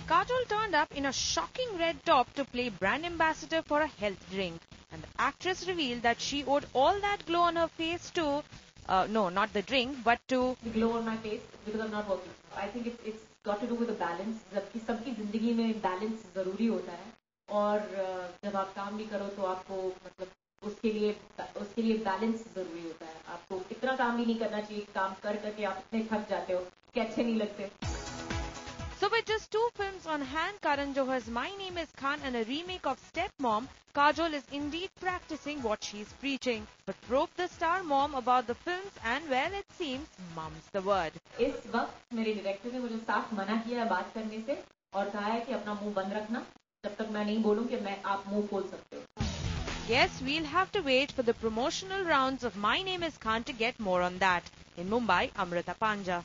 Kajol turned up in a shocking red top to play brand ambassador for a health drink. And the actress revealed that she owed all that glow on her face to, no, not the drink, but to the glow on my face because I'm not working. I think it's got to do with the balance. जबकि सबकी जिंदगी में balance जरूरी होता है और जब आप काम भी करो तो आपको मतलब उसके लिए balance जरूरी होता है. आपको इतना काम भी नहीं करना चाहिए. काम कर करके आप इतने थक जाते हो कि अच्छे नहीं लगते. So with just 2 films on hand, Karan Johar's My Name is Khan and a remake of Stepmom, Kajol is indeed practicing what she's preaching. But probe the star mom about the films and, well, it seems mum's the word. इस वक्त मेरे director ने मुझे साफ मना किया है बात करने से और कहा है कि अपना मुंह बंद रखना जब तक मैं नहीं बोलूं कि आप मुंह खोल सकते हो. Yes, we'll have to wait for the promotional rounds of My Name is Khan to get more on that. In Mumbai, Amrita Panja.